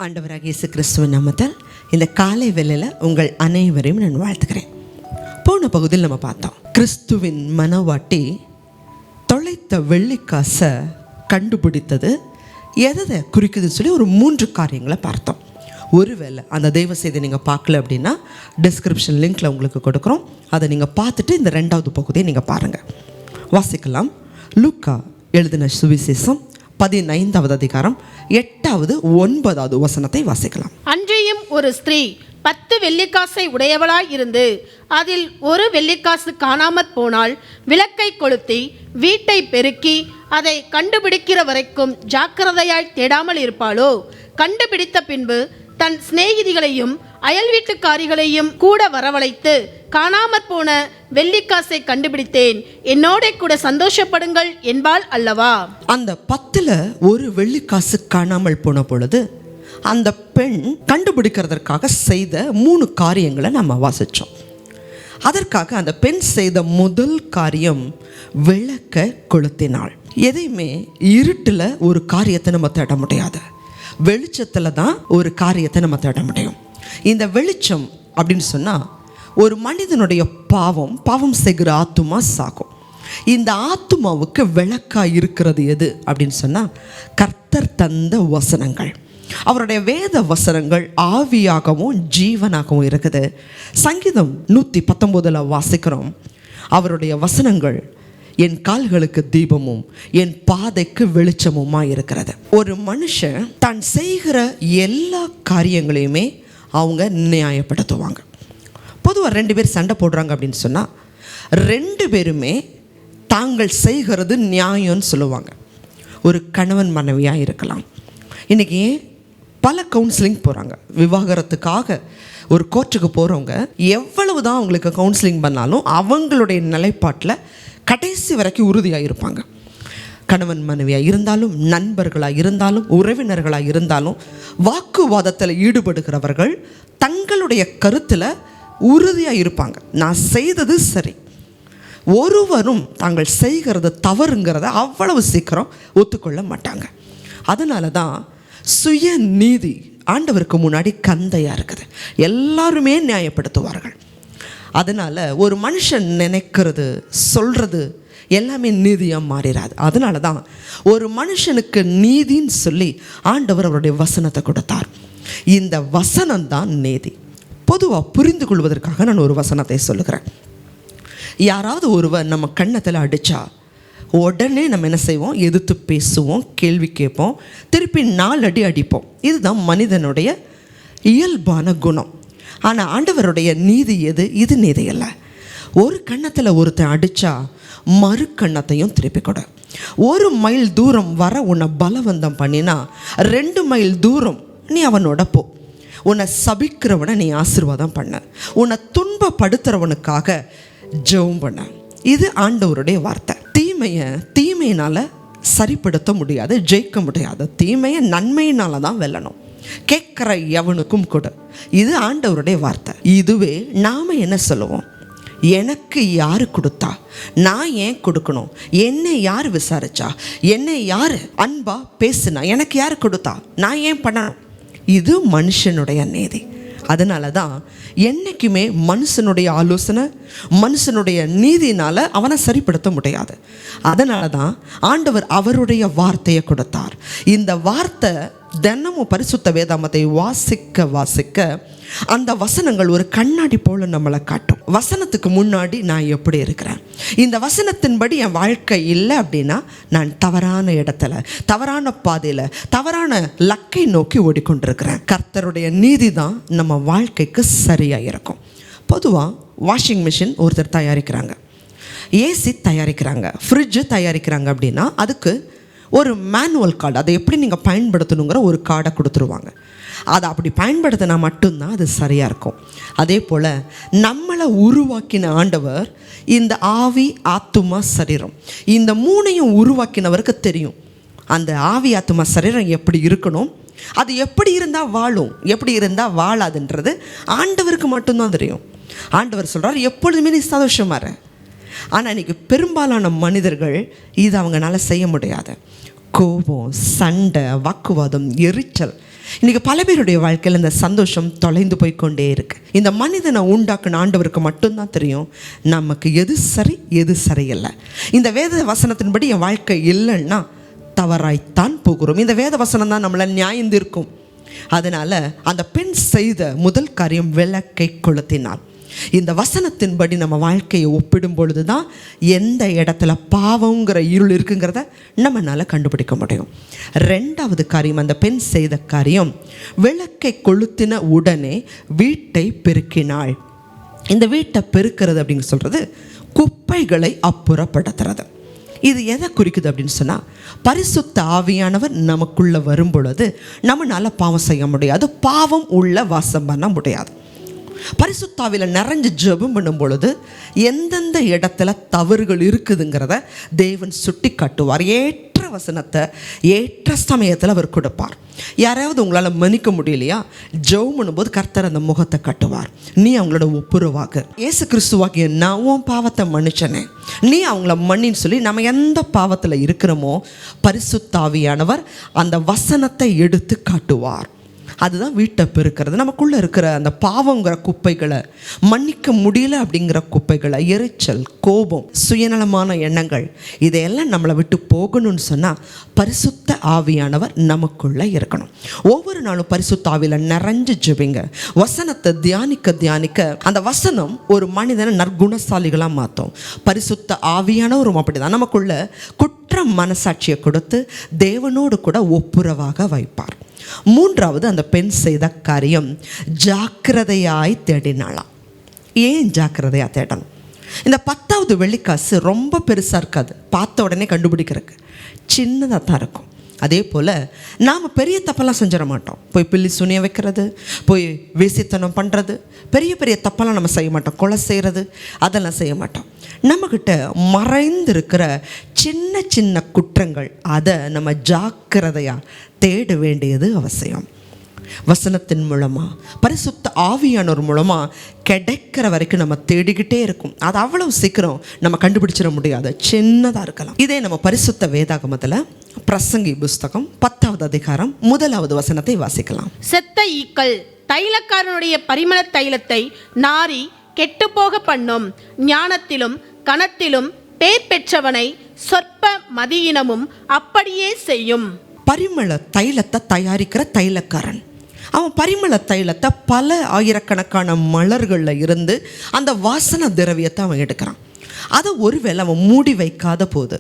ஆண்டவராகிய இயேசு கிறிஸ்துவின் நாமத்தில் இந்த காலை வேளையில் உங்கள் அனைவரையும் நான் வாழ்த்துக்கிறேன். போன பகுதியில் நம்ம பார்த்தோம், கிறிஸ்துவின் மனவாட்டி தொலைத்த வெள்ளிக்காசை கண்டுபிடித்தது எதை குறிக்குதுன்னு சொல்லி ஒரு 3 காரியங்களை பார்த்தோம். ஒருவேளை அந்த தெய்வ செய்தி நீங்கள் பார்க்கல அப்படின்னா டிஸ்கிரிப்ஷன் லிங்க்கில் உங்களுக்கு கொடுக்குறோம். அதை நீங்கள் பார்த்துட்டு இந்த 2வது பகுதியை நீங்கள் பாருங்கள். வாசிக்கலாம். லூக்கா எழுதின சுவிசேஷம் 15வது அதிகாரம் 8வது 9வது வசனத்தை வாசிக்கலாம். அன்றையும் ஒரு ஸ்திரீ 10 வெள்ளிக்காசை உடையவளாய் இருந்து அதில் ஒரு வெள்ளிக்காசு காணாமற் போனால் விளக்கை கொளுத்தி வீட்டை பெருக்கி அதை கண்டுபிடிக்கிற வரைக்கும் ஜாக்கிரதையாய் தேடாமல் இருப்பாளோ? கண்டுபிடித்த பின்பு தன் சிநேகிதிகளையும் அயல் வீட்டுக்காரிகளையும் கூட வரவழைத்து, காணாமற் போன வெள்ளிக்காசை கண்டுபிடித்தேன், என்னோட கூட சந்தோஷப்படுங்கள் என்பாள் அல்லவா? அந்த 10ல் ஒரு வெள்ளிக்காசு காணாமல் போன பொழுது அந்த பெண் கண்டுபிடிக்கிறதற்காக செய்த 3 காரியங்களை நம்ம வாசித்தோம். அதற்காக அந்த பெண் செய்த முதல் காரியம் விளக்க கொளுத்தினாள். எதையுமே இருட்டில் ஒரு காரியத்தை நம்ம தேட முடியாது, வெளிச்சத்தில் தான் ஒரு காரியத்தை நம்ம தேட முடியும். இந்த வெளிச்சம் அப்படின்னு சொன்னால் ஒரு மனிதனுடைய பாவம் செய்கிற ஆத்துமா சாகும். இந்த ஆத்துமாவுக்கு விளக்காக இருக்கிறது எது அப்படின்னு சொன்னால் கர்த்தர் தந்த வசனங்கள். அவருடைய வேத வசனங்கள் ஆவியாகவும் ஜீவனாகவும் இருக்குது. சங்கீதம் 119 வாசிக்கிறோம், அவருடைய வசனங்கள் என் கால்களுக்கு தீபமும் என் பாதைக்கு வெளிச்சமுமா இருக்கிறது. ஒரு மனுஷன் தான் செய்கிற எல்லா காரியங்களையுமே அவங்க நியாயப்படுத்துவாங்க. பொதுவாக 2 பேர் சண்டை போடுறாங்க அப்படின்னு சொன்னால் 2 பேருமே தாங்கள் செய்கிறது நியாயம்னு சொல்லுவாங்க. ஒரு கணவன் மனைவியாக இருக்கலாம். இன்றைக்கி பல கவுன்சிலிங் போகிறாங்க. விவாகரத்துக்காக ஒரு கோர்ட்டுக்கு போகிறவங்க எவ்வளவு தான் அவங்களுக்கு கவுன்சிலிங் பண்ணாலும் அவங்களுடைய நிலைப்பாட்டில் கடைசி வரைக்கும் உறுதியாக இருப்பாங்க. கணவன் மனைவியாக இருந்தாலும், நண்பர்களாக இருந்தாலும், உறவினர்களாக இருந்தாலும், வாக்குவாதத்தில் ஈடுபடுகிறவர்கள் தங்களுடைய கருத்தில் உறுதியாக இருப்பாங்க. நான் செய்தது சரி. ஒருவரும் தாங்கள் செய்கிறது தவறுங்கிறத அவ்வளவு சீக்கிரம் ஒத்துக்கொள்ள மாட்டாங்க. அதனால தான் சுய நீதி ஆண்டவருக்கு முன்னாடி கந்தையாக இருக்குது. எல்லாருமே நியாயப்படுத்துவார்கள். அதனால் ஒரு மனுஷன் நினைக்கிறது சொல்கிறது எல்லாமே நீதியாக மாறிடாது. அதனால தான் ஒரு மனுஷனுக்கு நீதின்னு சொல்லி ஆண்டவர் அவருடைய வசனத்தை கொடுத்தார். இந்த வசனம்தான் நீதி. பொதுவாக புரிந்து கொள்வதற்காக நான் ஒரு வசனத்தை சொல்லுகிறேன். யாராவது ஒருவர் நம்ம கன்னத்தில் அடித்தா உடனே நம்ம என்ன செய்வோம்? எதிர்த்து பேசுவோம், கேள்வி கேட்போம், திருப்பி 4 அடி அடிப்போம். இதுதான் மனிதனுடைய இயல்பான குணம். ஆனால் ஆண்டவருடைய நீதி எது? இது நீதி அல்ல. ஒரு கன்னத்தில் ஒருத்தன் அடித்தா மறு கன்னத்தையும் திருப்பி கொடு. 1 மைல் தூரம் வர உன்னை பலவந்தம் பண்ணினா 2 மைல் தூரம் நீ அவனோட போ. உன்னை சபிக்கிறவனை நீ ஆசீர்வாதம் பண்ண, உன்னை துன்பப்படுத்துகிறவனுக்காக ஜெபம் பண்ண. இது ஆண்டவருடைய வார்த்தை. தீமையினால் சரிப்படுத்த முடியாது, ஜெயிக்க முடியாது. தீமையை நன்மையினால தான் வெல்லணும். கேட்குற எவனுக்கும் கொடு. இது ஆண்டவருடைய வார்த்தை. இதுவே நாம் என்ன சொல்லுவோம்? எனக்கு யார் கொடுத்தா, நான் ஏன் கொடுக்கணும்? என்னை யார் விசாரிச்சா, என்னை யார் அன்பா பேசுனா, எனக்கு யார் கொடுத்தா, நான் ஏன் பண்ணணும்? இது மனுஷனுடைய நீதி. அதனால தான் என்றைக்குமே மனுஷனுடைய ஆலோசனை, மனுஷனுடைய நீதினால் அவனை சரிப்படுத்த முடியாது. அதனால தான் ஆண்டவர் அவருடைய வார்த்தையை கொடுத்தார். இந்த வார்த்தை தினமும் பரிசுத்த வேதாமத்தை வாசிக்க அந்த வசனங்கள் ஒரு கண்ணாடி போல நம்மளை காட்டும். வசனத்துக்கு முன்னாடி நான் எப்படி இருக்கிறேன், இந்த வசனத்தின்படி என் வாழ்க்கை இல்லை அப்படின்னா நான் தவறான இடத்துல, தவறான பாதையில், தவறான லக்கை நோக்கி ஓடிக்கொண்டிருக்கிறேன். கர்த்தருடைய நீதி தான் நம்ம வாழ்க்கைக்கு சரியாக இருக்கும். பொதுவாக வாஷிங் மிஷின் ஒருத்தர் தயாரிக்கிறாங்க, ஏசி தயாரிக்கிறாங்க, ஃப்ரிட்ஜு தயாரிக்கிறாங்க அப்படின்னா அதுக்கு ஒரு மேனுவல் கார்டு, அதை எப்படி நீங்கள் பயன்படுத்தணுங்கிற ஒரு கார்டை கொடுத்துருவாங்க. அதை அப்படி பயன்படுத்தினா மட்டும்தான் அது சரியாக இருக்கும். அதே போல் நம்மளை உருவாக்கின ஆண்டவர் இந்த ஆவி, ஆத்துமா, சரீரம், இந்த 3ஐயும் உருவாக்கினவருக்கு தெரியும் அந்த ஆவி, ஆத்துமா, சரீரம் எப்படி இருக்கணும், அது எப்படி இருந்தால் வாழும், எப்படி இருந்தால் வாழாதுன்றது ஆண்டவருக்கு மட்டும்தான் தெரியும். ஆண்டவர் சொல்கிறார், எப்பொழுதுமே நீ சந்தோஷமாக இரு. ஆனால் இன்றைக்கி பெரும்பாலான மனிதர்கள் இது அவங்களால செய்ய முடியாது. கோபம், சண்டை, வாக்குவாதம், எரிச்சல், இன்றைக்கி பல பேருடைய வாழ்க்கையில் இந்த சந்தோஷம் தொலைந்து போய்க்கொண்டே இருக்கு. இந்த மனிதனை உண்டாக்குன ஆண்டவருக்கு மட்டும்தான் தெரியும் நமக்கு எது சரி எது சரியில்லை. இந்த வேத வசனத்தின்படி என் வாழ்க்கை இல்லைன்னா தவறாய்த்தான் போகிறோம். இந்த வேத வசனம் தான் நம்மளை நியாயந்திருக்கும். அதனால் அந்த பெண் செய்த முதல் காரியம் விளக்கை கொளுத்தினாள். இந்த வசனத்தின்படி நம்ம வாழ்க்கையை ஒப்பிடும் பொழுது தான் எந்த இடத்துல பாவங்கிற இருள் இருக்குங்கிறத நம்மளால் கண்டுபிடிக்க முடியும். ரெண்டாவது காரியம், அந்த பெண் செய்த காரியம் விளக்கை கொளுத்தின உடனே வீட்டை பெருக்கினாள். இந்த வீட்டை பெருக்கிறது அப்படின்னு சொல்கிறது குப்பைகளை அப்புறப்படுத்துறது. இது எதை குறிக்குது அப்படின்னு சொன்னால், பரிசுத்த ஆவியானவர் நமக்குள்ளே வரும் பொழுது நம்மளால் பாவம் செய்ய முடியாது, பாவம் உள்ள வாசம் பண்ண முடியாது. பரிசுத்தாவியில் நிறைஞ்சு ஜெபம் பண்ணும் பொழுது எந்தெந்த இடத்துல தவறுகள் இருக்குதுங்கிறத தேவன் சுட்டி காட்டுவார். ஏற்ற வசனத்தை ஏற்ற சமயத்தில் அவர் கொடுப்பார். யாராவது உங்களால் மன்னிக்க முடியலையா, ஜெபம் பண்ணும்போது கர்த்தர் அந்த முகத்தை கட்டுவார். நீ அவங்களோட ஒப்புரவாக இயேசு கிறிஸ்துவாகிய நான் உன் பாவத்தை மன்னிச்சனே, நீ அவங்கள மன்னின்னு சொல்லி நம்ம எந்த பாவத்தில் இருக்கிறோமோ பரிசுத்தாவியானவர் அந்த வசனத்தை எடுத்து காட்டுவார். அதுதான் வீட்டை பெருக்கிறது. நமக்குள்ளே இருக்கிற அந்த பாவங்கிற குப்பைகளை, மன்னிக்க முடியல அப்படிங்கிற குப்பைகளை, எரிச்சல், கோபம், சுயநலமான எண்ணங்கள், இதையெல்லாம் நம்மளை விட்டு போகணும்னு சொன்னால் பரிசுத்த ஆவியானவர் நமக்குள்ளே இருக்கணும். ஒவ்வொரு நாளும் பரிசுத்த ஆவியில் நிறைஞ்சு ஜெபிங்க. வசனத்தை தியானிக்க தியானிக்க அந்த வசனம் ஒரு மனிதனை நற்குணசாலிகளாக மாற்றும். பரிசுத்த ஆவியானவரும் அப்படி தான் நமக்குள்ள குற்ற மனசாட்சியை கொடுத்து தேவனோடு கூட ஒப்புரவாக வைப்பார். மூன்றாவது, அந்த பெண் செய்த காரியம் ஜாக்கிரதையாய் தேடினாளாம். ஏன் ஜாக்கிரதையாக தேடணும்? இந்த 10வது வெள்ளிக்காசு ரொம்ப பெருசாக இருக்காது, பார்த்த உடனே கண்டுபிடிக்கிறதுக்கு சின்னதாக தான் இருக்கும். அதே போல் நாம் பெரிய தப்பெல்லாம் செஞ்சிட மாட்டோம். போய் பில்லி சுனிய வைக்கிறது, போய் வேசித்தனம் பண்ணுறது, பெரிய பெரிய தப்பெல்லாம் நம்ம செய்ய மாட்டோம். கொலை செய்கிறது அதெல்லாம் செய்ய மாட்டோம். நம்மக்கிட்ட மறைந்திருக்கிற சின்ன சின்ன குற்றங்கள், அதை நம்ம ஜாக்கிரதையாக தேட வேண்டியது அவசியம். வசனத்தின் மூலமாக, பரிசுத்த ஆவியானவர் மூலமாக கிடைக்கிற வரைக்கும் நம்ம தேடிக்கிட்டே இருக்கும். அது அவ்வளவு சீக்கிரம் நம்ம கண்டுபிடிச்சிட முடியாது, சின்னதாக இருக்கலாம். இதே நம்ம பரிசுத்த வேதாகமத்தில் பிரசங்கி புஸ்தகம் 10வது அதிகாரம் 1வது வசனத்தை வாசிக்கலாம். செத்த ஈக்கள் தைலக்காரனுடைய பரிமள தைலத்தை நாரி கெட்டுப்போக பண்ணும், ஞானத்திலும் கனத்திலும் பேர் பெற்றவனை சொற்ப மதியினமும் அப்படியே செய்யும். பரிமள தைலத்தை தயாரிக்கிற தைலக்காரன், அவன் பரிமள தைலத்தை பல ஆயிரக்கணக்கான மலர்களில் இருந்து அந்த வாசனை திரவியத்தை அவன் எடுக்கிறான். அதை ஒருவேளை அவன் மூடி வைக்காத போது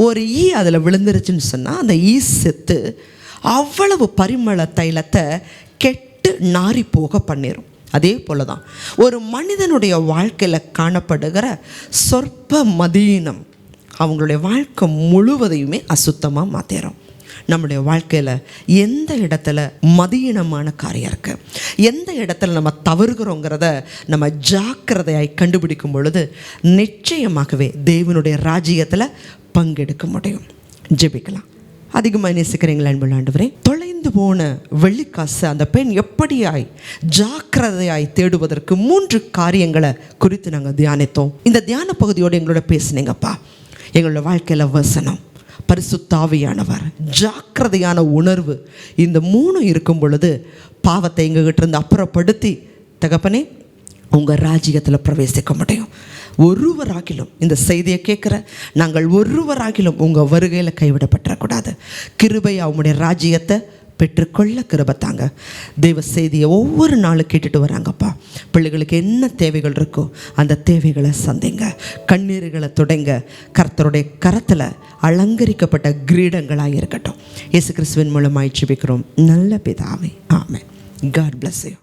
ஒரு ஈ அதில் விழுந்துருச்சுன்னு சொன்னால் அந்த ஈ செத்து அவ்வளவு பரிமள தைலத்தை கெட்டு நாரி போக பண்ணிடும். அதே போல தான் ஒரு மனிதனுடைய வாழ்க்கையில் காணப்படுகிற சொற்ப மதியினம் அவங்களுடைய வாழ்க்கை முழுவதையுமே அசுத்தமாக மாற்றிடும். நம்முடைய வாழ்க்கையில் எந்த இடத்துல மதியினமான காரியம் இருக்குது, எந்த இடத்துல நம்ம தவறுகிறோங்கிறத நம்ம ஜாக்கிரதையாய் கண்டுபிடிக்கும் பொழுது நிச்சயமாகவே தேவனுடைய ராஜ்யத்தில் பங்கெடுக்க முடியும். ஜெபிக்கலாம். அதிகமாக நேசிக்கிறீங்களா அன்புள்ள ஆண்டவரே? தொலைந்து போன வெள்ளிக்காசு அந்த பெண் எப்படியாய் ஜாக்கிரதையாய் தேடுவதற்கு 3 காரியங்களை குறித்து நாங்கள் தியானித்தோம். இந்த தியான பகுதியோடு எங்களோட பேசுனீங்கப்பா. எங்களோட வாழ்க்கையில் வசனம், பரிசுத்த ஆவியானவர், ஜாக்கிரதையான உணர்வு, இந்த 3 இருக்கும் பொழுது பாவத்தை எங்ககிட்ட இருந்து அப்புறப்படுத்தி தகப்பனே உங்கள் ராஜ்யத்தில் பிரவேசிக்க முடியும். ஒருவராகிலும் இந்த செய்தியை கேட்குற நாங்கள் ஒருவராகிலும் உங்கள் வருகையில் கைவிடப்பட்டுறக்கூடாது. கிருபையா உங்களுடைய ராஜ்யத்தை பெற்றுக்கொள்ள கிருபத்தாங்க. தெய்வ செய்தியை ஒவ்வொரு நாளும் கேட்டுட்டு வராங்கப்பா. பிள்ளைகளுக்கு என்ன தேவைகள் இருக்கோ அந்த தேவைகளை சந்திங்க, கண்ணீர்களை துடைங்க. கர்த்தருடைய கரத்தில் அலங்கரிக்கப்பட்ட கிரீடங்களாக இருக்கட்டும். இயேசு கிறிஸ்துவின் மூலமாய் ஜெபிக்கிறோம் நல்ல பிதாவே, ஆமென். God bless you.